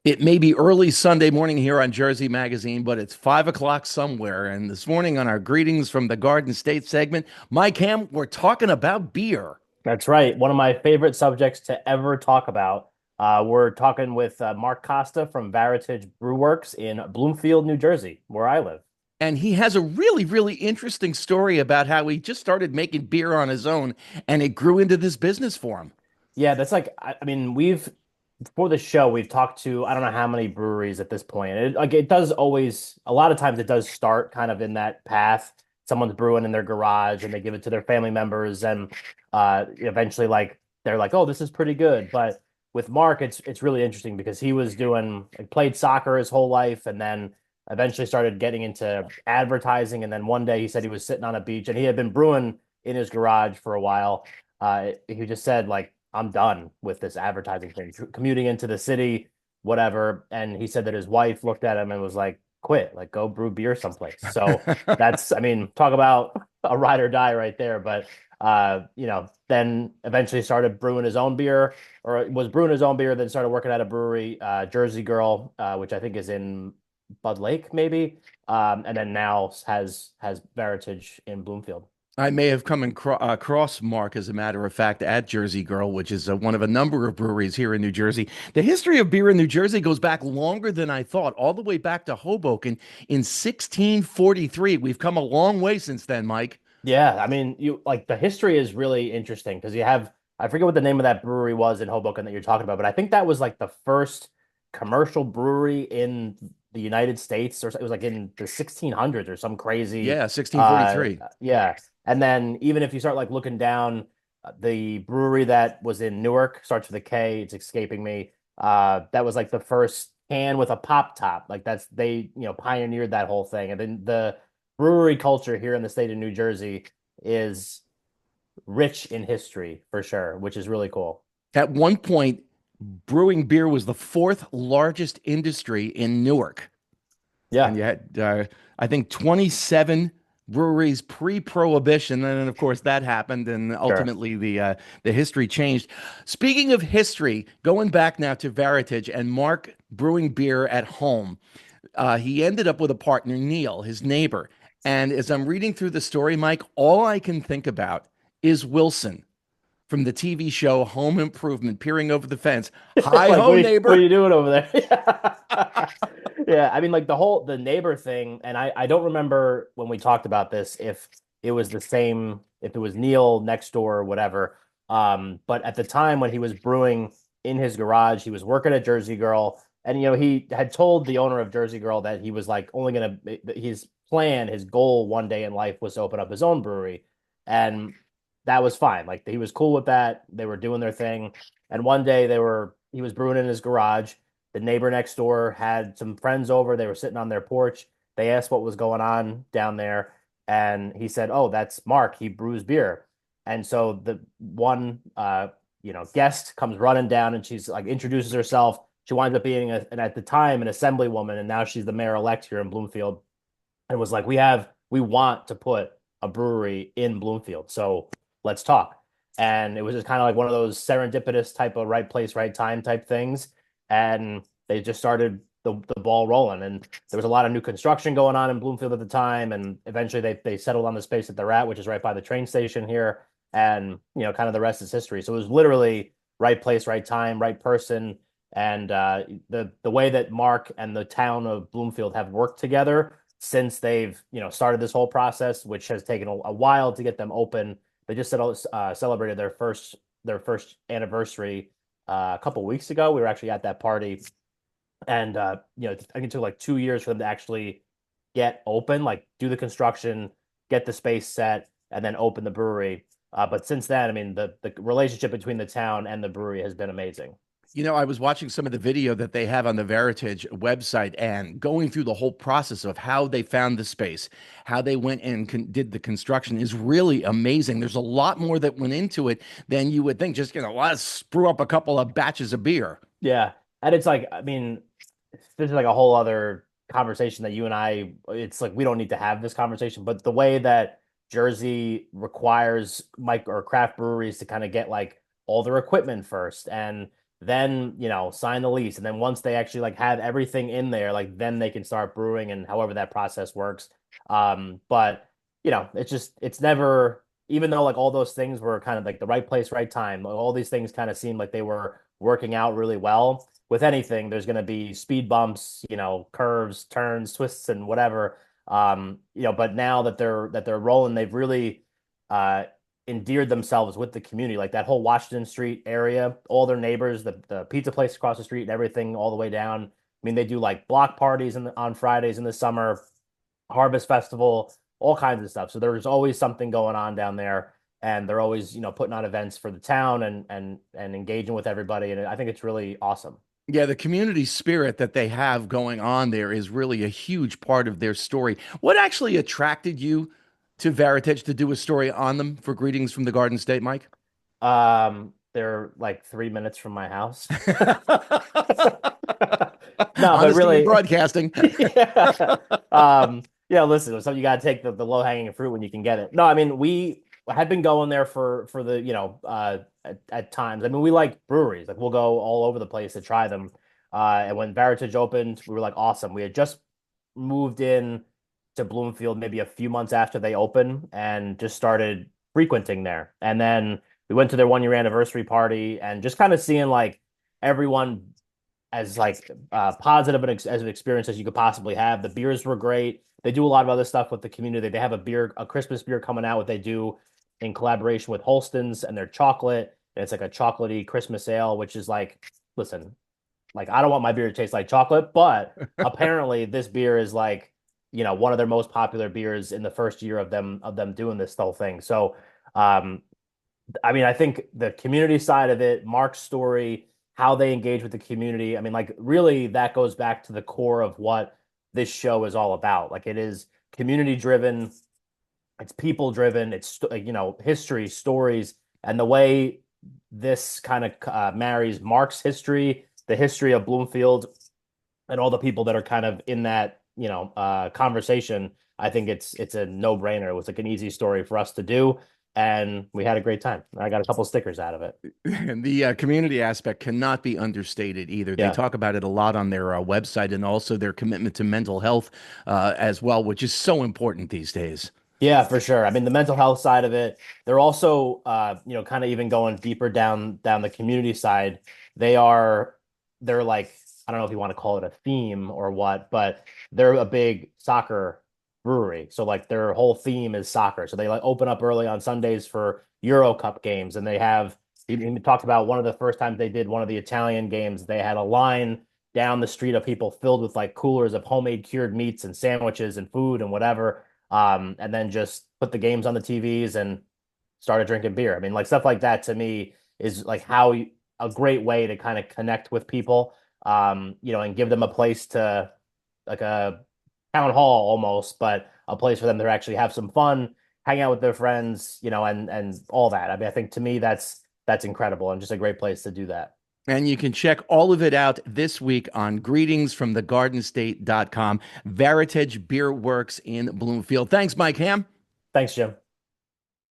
It may be early Sunday morning here on Jersey Magazine, but it's 5 o'clock somewhere. And this morning on our Greetings from the Garden State segment, Mike Ham, we're talking about beer. That's right. One of my favorite subjects to ever talk about. We're talking with Mark Costa from Veritage Brew Works in Bloomfield, New Jersey, where I live. And he has a really, really interesting story about how he just started making beer on his own and it grew into this business for him. Yeah, that's like, I mean, we've, for the show, we've talked to, I don't know how many breweries at this point. It does always, a lot of times it does start kind of in that path. Someone's brewing in their garage and they give it to their family members. And eventually, like, they're like, oh, this is pretty good. But with Mark, it's really interesting because he was doing, like, played soccer his whole life and then eventually started getting into advertising. And then one day he said he was sitting on a beach and he had been brewing in his garage for a while. He just said, like, I'm done with this advertising thing, commuting into the city, whatever. And he said that his wife looked at him and was like, quit, like go brew beer someplace. So that's, I mean, talk about a ride or die right there. But then eventually started brewing his own beer, or was brewing his own beer, then started working at a brewery, Jersey Girl, which I think is in Bud Lake, maybe. And then now has Veritage in Bloomfield. I may have come across Mark, as a matter of fact, at Jersey Girl, which is one of a number of breweries here in New Jersey. The history of beer in New Jersey goes back longer than I thought, all the way back to Hoboken in 1643. We've come a long way since then, Mike. Yeah, I mean, you like the history is really interesting because you have I forget what the name of that brewery was in Hoboken that you're talking about, but I think that was like the first commercial brewery in the United States, or it was like in the 1600s or some crazy. Yeah, 1643. Yeah, and then even if you start like looking down, the brewery that was in Newark starts with a K. It's escaping me. That was like the first can with a pop top. Like that's they pioneered that whole thing, and then the brewery culture here in the state of New Jersey is rich in history for sure, which is really cool. At one point, brewing beer was the fourth largest industry in Newark. And Yeah, you had, I think, 27 breweries pre-prohibition, and then of course that happened, and sure. ultimately the history changed. Speaking of history, going back now to Veritage and Mark brewing beer at home, he ended up with a partner, Neil, his neighbor. And as I'm reading through the story, Mike, all I can think about is Wilson from the TV show Home Improvement peering over the fence. Hi Like ho, what are neighbor. you doing over there? Yeah, I mean like the neighbor thing, and I don't remember when we talked about this if it was the same, if it was Neil next door or whatever. But at the time when he was brewing in his garage, he was working at Jersey Girl, and he had told the owner of Jersey Girl that he was like only gonna his plan, his goal one day in life was to open up his own brewery, and that was fine. Like he was cool with that. They were doing their thing. And one day he was brewing in his garage. The neighbor next door had some friends over. They were sitting on their porch. They asked what was going on down there. And he said, oh, that's Mark. He brews beer. And so the one, guest comes running down and she's like, introduces herself. She winds up being and at the time, an assemblywoman. And now she's the mayor elect here in Bloomfield, and was like, we want to put a brewery in Bloomfield. So let's talk. And it was just kind of like one of those serendipitous type of right place, right time type things. And they just started the ball rolling. And there was a lot of new construction going on in Bloomfield at the time. And eventually they settled on the space that they're at, which is right by the train station here. And, kind of the rest is history. So it was literally right place, right time, right person. And the way that Mark and the town of Bloomfield have worked together since they've started this whole process, which has taken a while to get them open. They just celebrated their first anniversary a couple weeks ago. We were actually at that party, and I think it took like 2 years for them to actually get open, like do the construction, get the space set, and then open the brewery. But since then, I mean, the relationship between the town and the brewery has been amazing. I was watching some of the video that they have on the Veritage website and going through the whole process of how they found the space, how they went and did the construction is really amazing. There's a lot more that went into it than you would think. Just, let's brew up a couple of batches of beer. Yeah, and it's like, I mean, this is like a whole other conversation that you and I, it's like we don't need to have this conversation, but the way that Jersey requires Mike or craft breweries to kind of get like all their equipment first, and then, sign the lease. And then once they actually like have everything in there, like then they can start brewing and however that process works. But it's never, even though like all those things were kind of like the right place, right time, like, all these things kind of seemed like they were working out really well. With anything, there's going to be speed bumps, curves, turns, twists, and whatever. But now that they're rolling, they've really uh endeared themselves with the community. Like that whole Washington Street area, all their neighbors, the pizza place across the street, and everything all the way down. I mean, they do like block parties on Fridays in the summer, Harvest Festival, all kinds of stuff. So there's always something going on down there, and they're always putting on events for the town and engaging with everybody. And I think it's really awesome. Yeah, the community spirit that they have going on there is really a huge part of their story. What actually attracted you to Veritage to do a story on them for Greetings from the Garden State, Mike? They're like 3 minutes from my house. No, but Honesty in really, broadcasting. yeah. Listen, so you got to take the low hanging fruit when you can get it. No, I mean, we had been going there for the, at times. I mean, we like breweries. Like we'll go all over the place to try them. And when Veritage opened, we were like, awesome. We had just moved in to Bloomfield maybe a few months after they opened and just started frequenting there. And then we went to their 1 year anniversary party and just kind of seeing like everyone as like positive as an experience as you could possibly have. The beers were great. They do a lot of other stuff with the community. They have a Christmas beer coming out, what they do in collaboration with Holston's and their chocolate. And it's like a chocolatey Christmas ale, which is like, listen, like I don't want my beer to taste like chocolate, but apparently this beer is like, one of their most popular beers in the first year of them doing this whole thing. So um I mean, I think the community side of it, Mark's story, how they engage with the community. I mean, like really that goes back to the core of what this show is all about. Like it is community driven, it's people driven, it's history, stories, and the way this kind of marries Mark's history, the history of Bloomfield, and all the people that are kind of in that conversation. I think it's a no brainer. It was like an easy story for us to do, and we had a great time. I got a couple stickers out of it. And the community aspect cannot be understated either. They Yeah. talk about it a lot on their website and also their commitment to mental health as well, which is so important these days. Yeah, for sure. I mean, the mental health side of it, they're also, kind of even going deeper down the community side. They are, they're like, I don't know if you want to call it a theme or what, but they're a big soccer brewery. So like their whole theme is soccer. So they like open up early on Sundays for Euro Cup games, and they have. He talked about one of the first times they did one of the Italian games. They had a line down the street of people filled with like coolers of homemade cured meats and sandwiches and food and whatever, and then just put the games on the TVs and started drinking beer. I mean, like stuff like that to me is like a great way to kind of connect with people, and give them a place to like a town hall almost, but a place for them to actually have some fun, hang out with their friends, and all that. I mean, I think to me that's incredible and just a great place to do that. And you can check all of it out this week on greetingsfromthegardenstate.com. Veritage Beer Works in Bloomfield. Thanks, Mike Ham. Thanks, Jim.